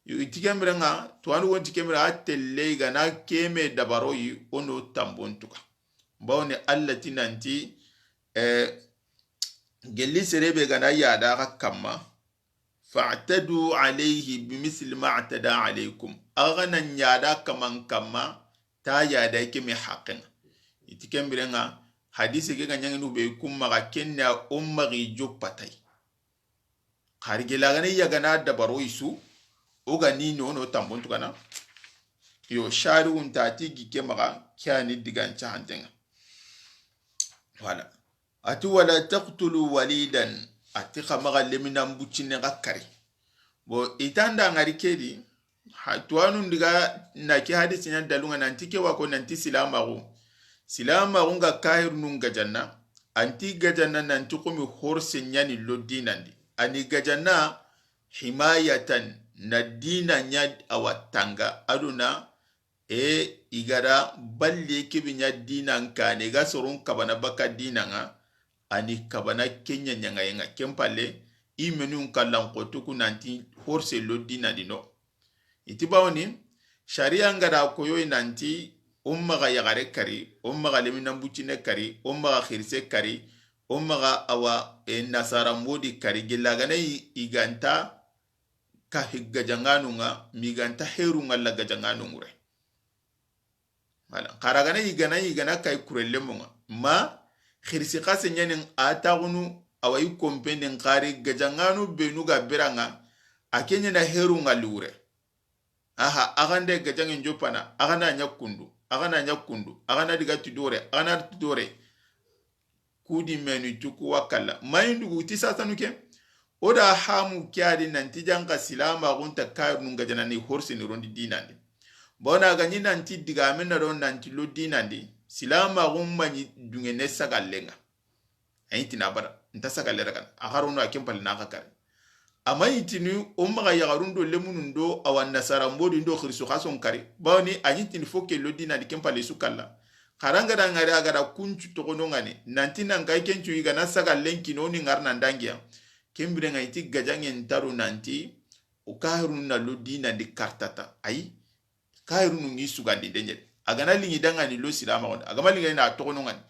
yu itikemrenga to anu wonti kemra attelle ga na keme dabaroyi ono tambontuga bawne allati nanti gelli serebe gana yada ka kamma fa'tadu alayhi bimithli ma atada alaykum agana yada kaman kamma ta yada yake mi haqqin itikembirenga hadisi ke ganyangi no be kumma ga kenna ummagi jopatai harigela gana yagana dabaro isu oga ni no tambontu kana yo sharu untati gike maga kyani digancha hantenga wala atu wala taqtulu walidan ati khamaga lemina mbuchine gakari bo itanda ngari kedi hatuanu ndiga na ki hadisi nya dalunga nantike wako nanti silama nga kahir nunga janna anti gajanna nanti komi horse nyani lodinandi ani gajanna himayatan na dina nya awatanga aduna igara balle kibinya dina nkane ga sorun kabana baka dina nga ani kabana kenya nyanga yenga kempale imenu kallan kotuku nanti horse lodina dino itibawni sharia ngada koyo nanti umma ga yagare kari umma ga lemina bucine kari umma ga khirse kari umma ga awa nasara modi kari gilagana iganta ka higajanganu nga miganta heru ngalla gajanganu ngure wala karagana igana kay kurellemo nga ma khirsi khase nyanin atagunu awai kompende ngari gajanganu benuga beranga akenya na heru ngalure aha agande gajangin jopana agana nyakundu agana diga tudore kudi menu tuku wakala mayindu tisa sanuke oda hamu kyadi nanti janga silama gunta kayr nunga janani horse ni rondi dinandi bona ganyi nanti diga amena ron nanti lo dinandi silama gumma ni dungene sagalenga ayiti nabara nta sagalera kan agarono akempal na kakare amayitini umma yagarundo lemunundo awan nasara mbodi ndo khristo khason kari bawni anyitini foke lo dinandi kempal sukalla karanga da ngari agara kunchu tokono ngani nanti nangai kenchu igana sagalenki no ni ngarna ndangia kembire ngaiti gajangen taru nanti ukahiru na lo dinandi kartata ay kahiru nungi sugandi denje agana lingi danga ni lo silama on agama lingi na tokono ngani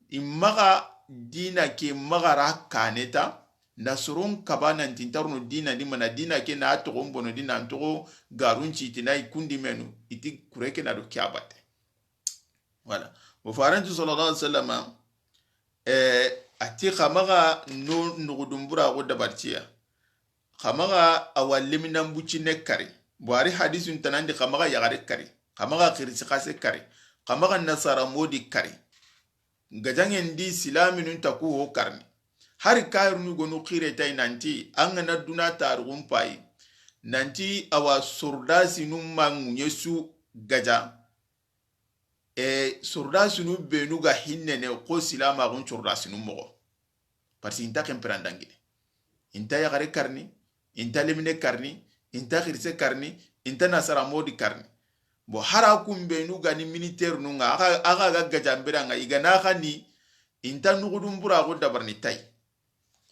imaga dina ke magara kaneta nasoron kabana ntintaruno dina ni mana dina ke na to gombono dina nto garunchi tinai kundi menu iti kureke na do kyabate wala wa farantu sallallahu alaihi wasallam ati khamaga no nugudumbura go dabartiya khamaga awalimina mbuchine kari bwari hadisun tanandi khamaga yagare kari khamaga khirisi khase kari khamaga nasara modi kari gajangen di silaminun taku ho karni hari kairunu gonu khire tay nanti angana duna tarugun pai nanti awa surdasi numma nyesu gaja surdasi nu benu ga hinnene ko silama gun surdasi nu mo parce inta kemperandangine inta yagare karni inta lemine karni inta khirse karni inta nasara modi karni bo hara kumbenu gani militaire nunga aga ga gajambira igana khani inta nugudumbura go dabarni tay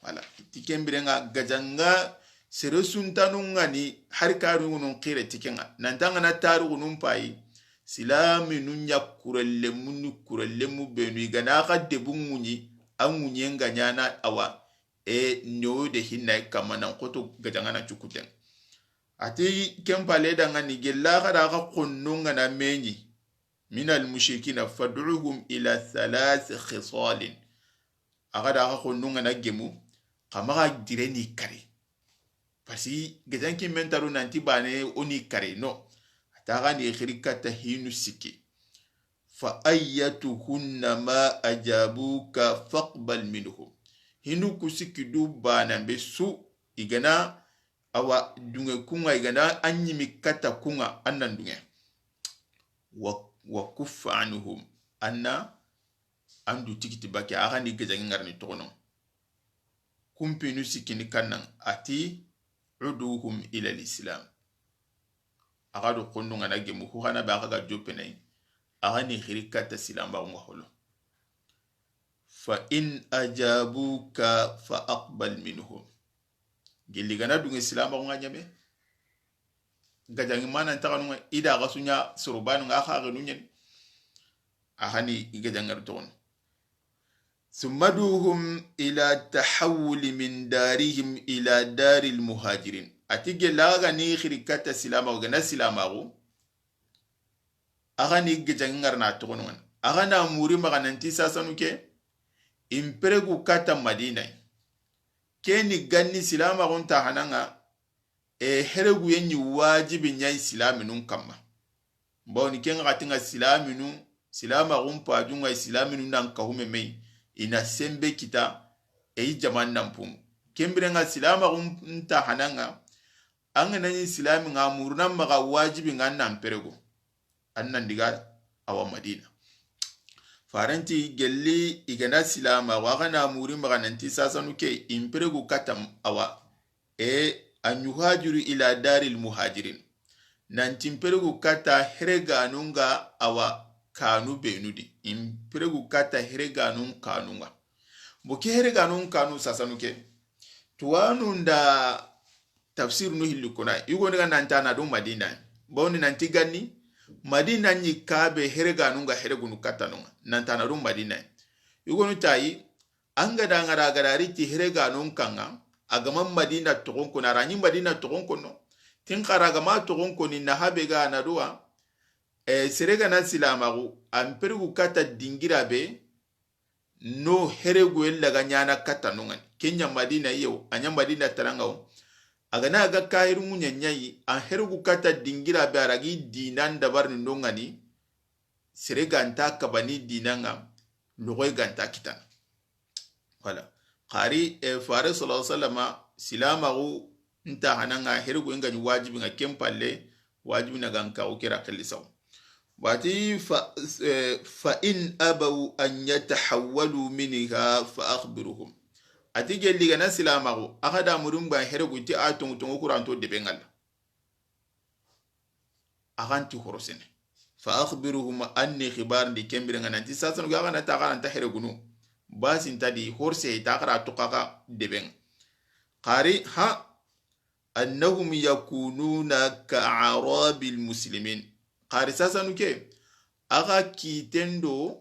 wala tikembire nga gajanga seresuntanunga ni harikaru nun qire tikenga nantanga na taru nun pai silami nunya kurelle mu benu igana ka debungunyi angunye nganyana awa nyo de hinna kamana koto gajanga na chukuten ati kempale danga ni gella kada ka konnunga na menyi من المشركين فادعوهم إلى 3 خصال أغدا أخو نونغ نجمو قمغا ديريني كاري فسي جزان كي منترو نانتي باني أوني كاري نو تاغاني خريكا تهينو سيكي فأيتهن ما أجابوك فاقبل منهم هنو كسيكي دو بانا بسو إغنا أوا دونغ كونغا إغنا أني مكتا كونغا أنن دونغ وكف عنهم أنا أندو تيكتي باكي أغاني جزان نغرني تغنو كمبينو سيكيني كانن أتي عدوهم إلى الإسلام أغادو قنو نجي مخوانا باغا جوبنين أغاني خريكة سلام باغو فإن أجابوك فأقبل منهم جلي غنا دون السلام باغو نجمي غجاني مانا نتاغنو إذا غسونا سربانو غاخا غنونين أغاني غجاني رتون ثم دوهم إلى تحول من دارهم إلى دار المهاجرين أتيجي لاغاني خريكة سلام باغو غنا سلام باغو agani gejangar na tokonon agana muri magananti sasanuke impregu kata madina keni ganni silama gonta hananga heregu yenyi wajibi nyai silaminun kamma bawni kenga katinga silama gumpa junga silaminu nan kahume mei ina sembe kita jaman nampum kembrenga silama gonta hananga angana ni silami ngamuruna maga wajibi nganna impregu annan diga awa madina faranti gelli igana silama wagana muri magananti sasanuke impregu katam awa anyuhajiru ila daril muhajirin nanti impregu kata herega nunga awa kanu benudi impregu kata herega nun kanunga boke herega nun kanu sasanuke tuwanu nda tafsir no hilukuna yugo nga nantana do madina bawni nanti ganni madina ni kabe herega nunga heregunu katanunga nantana rum madina yugonu tayi anga da ngara garari ti herega nun kanga agama madina togonko na ranyi madina togonko no tin kharaga ma togonko ni na habega na duwa serega na silamagu ampergu kata dingira be no heregu ella nyana katanunga kenya madina yo anya madina tarangao agana aga kairu munyanyai an hergu kata dingira be aragi dinan dabar ndongani sere ganta kabani dinanga logoy ganta kitan wala qari fare sallallahu alaihi wasallam silamagu nta hananga hergu ngani wajibi nga kempalle wajibi na ganka ukira kalisaw wati fa in abaw an yatahawwalu minha fa akhbiruhum atige liga na silamago akada murumba heregu ti atongo kuranto de bengal aganti horosene fa akhbiruhum anni khibar ndi kembire ngananti sasanu ga na ta garanta heregunu basin tadi horse ta kara tukaka de ben qari ha annahum yakununa ka'arabil muslimin qari sasanu ke aga kitendo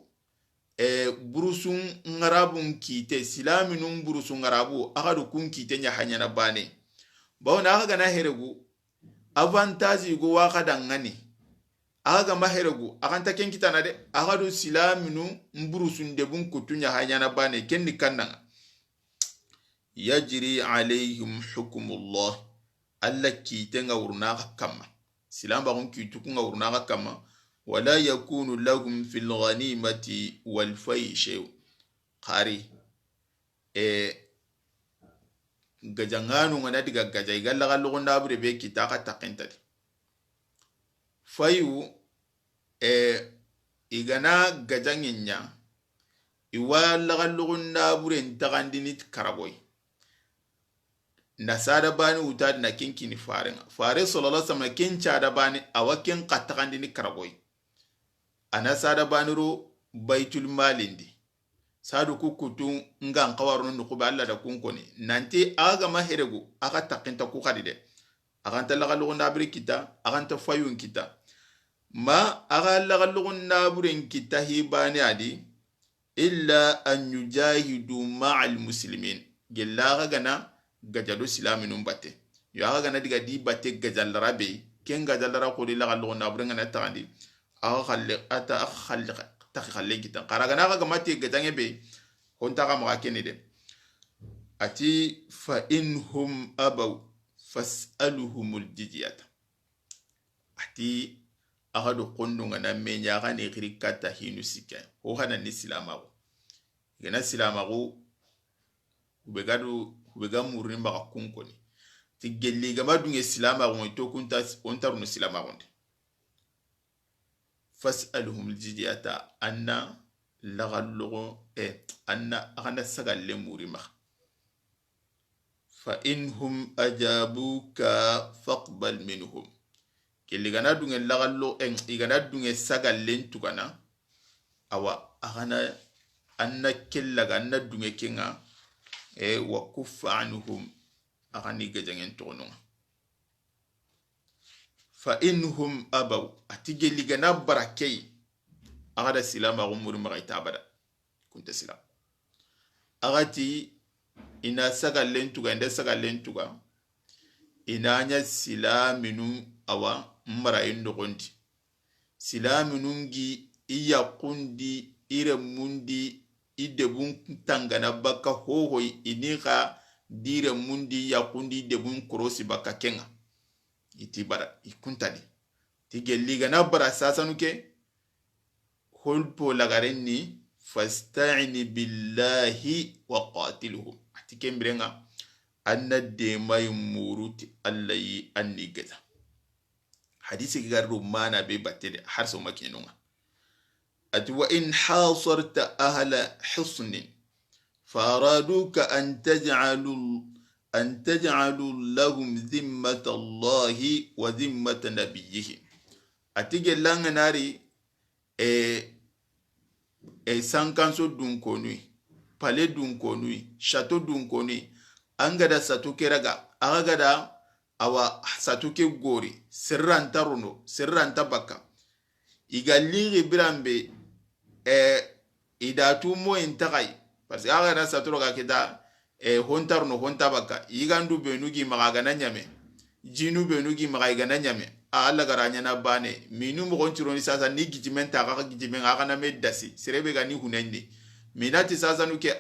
burusun ngarabun kite silaminun burusun ngarabu akadu kun kite nya hanyana bane bawna aka gana heregu avantage go waka dangani aga maheregu akanta ken kitana de akadu silaminu burusun de bun kutunya hanyana bane kenni kannanga yajri alaihim hukmullah alla kite ngawurna kama silamba kun kitu ngawurna kama ولا يكون لهم في الغنيمة والفي شيء قاري gajanganu ngana diga gajay galla gallo gonda bure be kitaka takentadi fayu igana gajangenya iwala gallo gonda bure ntagandini karaboy nasada bani utad na kinkini farenga fare sallallahu alaihi wasallam kincha da bani awakin qatakandini karaboy ana sada baniro baitul malindi sadu kukutu ngan kawarun no kuba Allah da kunkoni nanti aga maheregu aka takinta ku khadide aganta lagalu nabri kita aganta fayun kita ma aga lagalu nabrin kita hibani adi illa an yujahidu ma'al muslimin gella gana gajado silaminun batte yo aga gana diga di batte gajallara be ken gajallara ko di lagalu nabrin ngana tandi ata khalle ta khalle gitan qaragana ga mate gadange be honta ga maka kene de ati fa inhum abaw fas'aluhumul jizyata ati ahadu qondunga na menya ga ne kirikata hinu sika ho hana ni silamago gena silamago ubega murin ba kunkoni ti gelli ga madunge silamago to kunta ontaruno silamago fas'aluhumul jizyata anna lagallugo anna agana sagalle murima fa inhum ajabuka faqbal minhum kelli gana dunge lagallo igana dunge sagallen tugana awa agana anna kella ganna dunge kenga wa kuffa anhum agani gajangen tono fa inhum abaw atigeli gana barakay agada silama umur magaita bada kunta silam agati ina sagallen tuga inda sagallen tuga ina nya silaminu awa mara indo gondi silaminu gi iya kundi ire mundi idebun tangana baka hohoi inika dire mundi ya kundi debun korosi baka kenga iti bara ikuntani tigeli gana bara sasanuke holpo lagarenni fasta'ini billahi wa qatiluhum atike mbirenga anna de may muruti allahi anni gaza hadisi garru mana be battede har so makinunga ati wa in hasarta ahla husnin faraduka an taj'alu lahum zimmata allahi wa zimmata nabiyhi atige langanari sankanso dun konui pale dun konui chateau dun konui angada satuke raga agada awa satuke gori sirranta runo sirranta baka igaliri birambe idatu mo intakai parce que agada saturo ga kita hontarno honta baka igandu benugi magana nyame jinu benugi magana nyame alla garanya na bane minu mo gonchiro ni sasa ni gijimenta ga gijimen aga na medasi serebe ga ni hunende minati sasa nuke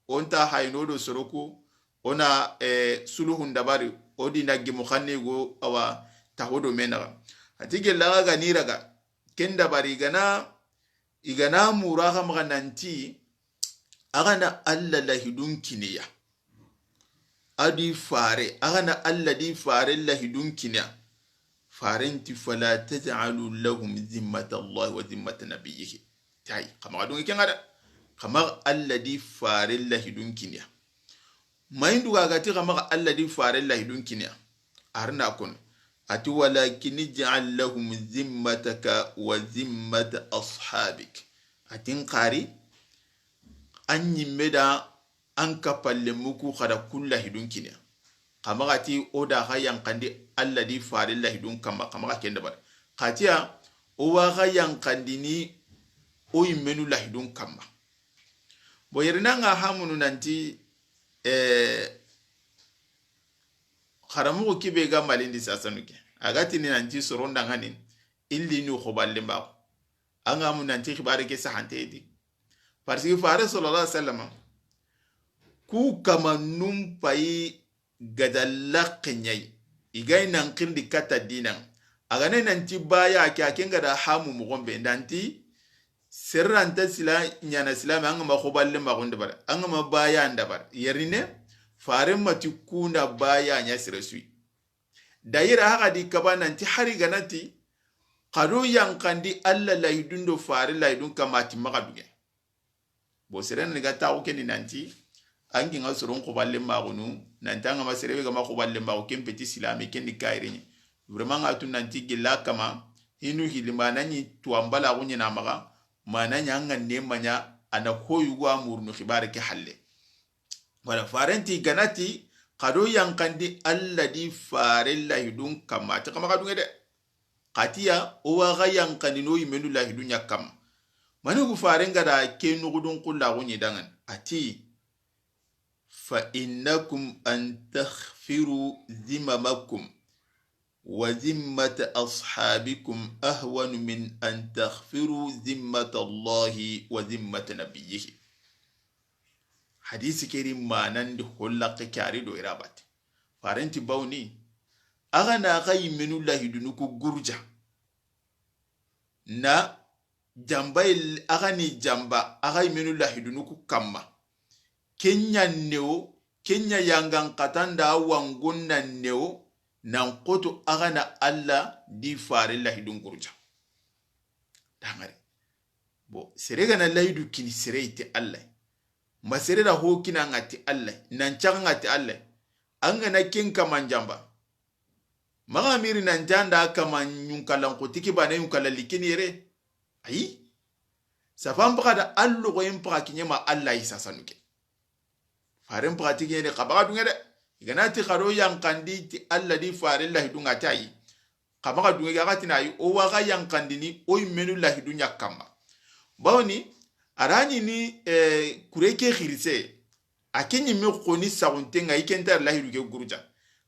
onta haynodo soroku ona suluhun dabari odi na gimu khannego awa tahodo menaga atige laga ga niraga kenda bari igana muraga magananti agana alla lahidun kiniya adi fare agana alla di fare lahidun kiniya farenti fala taj'alu lahum zimmata Allah wa zimmata nabiyhi tai kama gadun kengada kama alladhi fare lahidun kiniya maindu gagati kama alladhi fare lahidun kiniya arna kun ati walakin ij'al lahum zimmataka wa zimmata ashabik atin qari anyi meda an kapalle muku khada kullahidun kiniya kama gati oda hayan kandi alladhi fare lahidun kama kenda bar katiya owa hayan kandini o imenu lahidun kama boyirna nga hamunu nanti kharamu kibe ga malindi sasanuke agati ni nanti soronda nganin illi nu khoballe mba anga mun nanti khibare ke sahantedi parce que fare sallallahu alaihi wasallam ku kama numpai gadalla kenyai igai nan kindi kata dinan agane nanti baya akenga da hamu mugombe nanti serranta sila nyana sila anga makhoballe magonde bara anga mabaya ndabar yerine fare mati kuna baya nya siresui daira haka di kaba nanti hari ganati kado yankandi alla laidundo fare laidun kamati magaduge bo serena ga tawo keni nanti angi nga soron khoballe magunu nanti anga maserebe ga makhoballe mago kempeti silami kendi kairini vraiment nga tun nanti gilla kama hinu hilima nani tuambala gunya na maga mana nyanga nemanya ana hoyugo amurnu khibare ke halle wala farenti ganati kado yankandi alladhi fare lahidun kama ta kama kadunge de katiya o waga yankandi no yimenu lahidun yakam manugo fare ngada ke nugudun kullahu ni dangan ati fa innakum an taghfiru zimamakum wa zimmata ashabikum ahwanu min an taghfiru zimmata Allahi wa zimmata nabiyyihi. Hadisi keri manan di hollaqe kyari do irabat farenti bawni aga na ga yimenu lahidunu ku gurja na jamba aga ni jamba aga yimenu lahidunu ku kamma kenya neo kenya yangan katanda wangonna neo nan koto aga na alla di fare lahidun gurja dangare bo serega na lahidu kini sereite alla masere da hokina ngati Allah nan changa ngati Allah anga na kin kaman jamba maga miri nan janda kaman nyunkalan ko tiki bana nyunkala likini yere ayi safan baka da allo ko yin baka kinyama Allah isa sanuke faren baka tiki ne kabaka dungere iganati kharo yankandi ti Allah di fare Allah dunga tayi kabaka dunga gati na yi o waga yankandi ni o menu Allah dunya kama bawni arani ni kureke khirise akenyi me khoni saunte nga ikenta lahiru ke guruja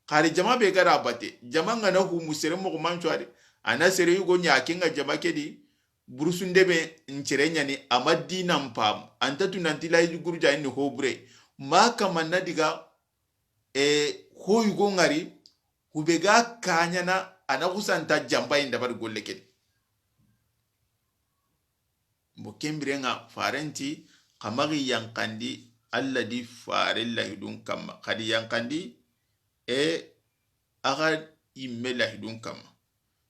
khari jama be gara bate jama ngana hu musere mo manchwari ana sere yugo nya akenga jama kedi burusunde be ncherenya ni amadina mpam antatu nanti lahiru guruja ni hobre maka manadiga ho yugo ngari hubega kanyana ana kusanta jamba inda bar golle kedi mbokembirenga farenti kamari yankandi alla di fare lahidun kama kadi yankandi aga imme lahidun kama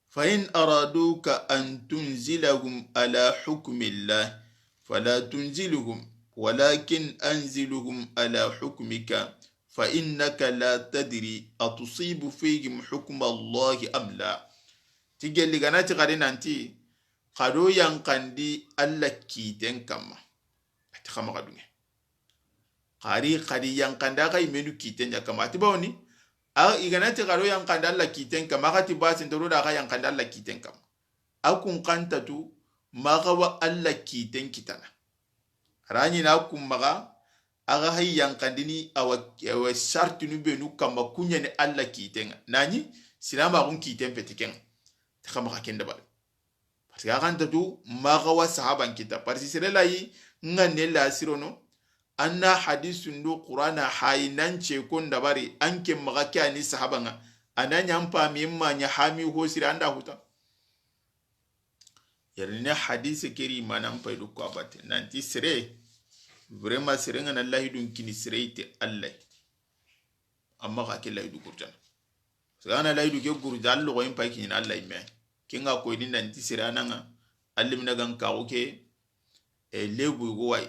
fa in araduka an tunzilahum ala hukmillah fala tunziluhum walakin anziluhum ala hukmika fa innaka la tadri atusibu fihim hukma allahi am la tigeli ganati kadi nanti kado yankandi alla kiten kama ati kama kadunge kadi yankanda ka imenu kiten ja kama ati bawni iganati kado yankanda alla kiten kama kati basin toro da ka yankanda alla kiten kama akun kantatu magawa alla kiten kitana rani na akun maga aga hay yankandini awa shartinu benu kama kunyane alla kiten nani sinama kun kiten petiken ta kama ka kenda bal parce que akanta tu magawa sahaban kita parce que layi ngane la sirono anna hadisun do qur'ana hainan ce kon dabari anke maga kyani sahabanga ananya ampa mimma nya hami ho sira anda huta yarne hadisi kiri manan paidu ko abate nanti sire vraiment sire ngana lahi dun kini sireite allah amma ka ke lahi du kurjan sagana lahi du ke kurjan lo ko impa kini allah imme kinga ko idin nanti sire ananga allimna gan ka oke lebu go wai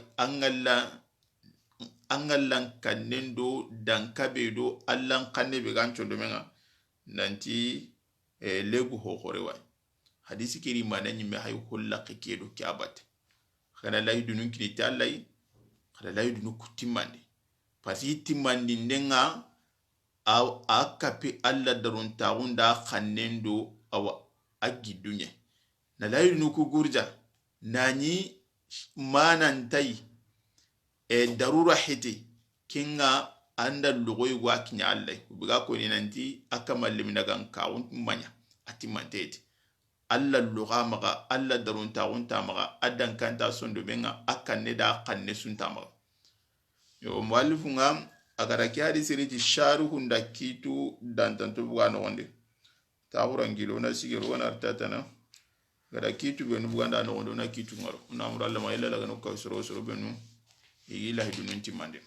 angallan kannendo dankabe do allan kanne be gancho do menga nanti lebu ho hore wai hadisi kiri manani me hay hulla kekedo kyabate kana lay dunun kini tallay kana lay dunu kutimandi pasi timandi ndenga aw akapi alla darun taunda kannendo awa agidunye na lay dunu ku gurja nani manantai darura hiti kinga anda lugoy wa kinya allay buga ko ni nanti akamal minagan kawun manya atimanteti alla luga maga alla darun taunta maga adan kanta sondo benga akanne da kanne sunta maga yo muallifu ngam agara kyari siriti sharu hunda kitu dantanto bugano wonde tawura ngilo na sigiro wana tatana gara kitu benu buganda no wondo na kitu ngaro na muralla ma illa laga no ka soro benu igi la hidunti mande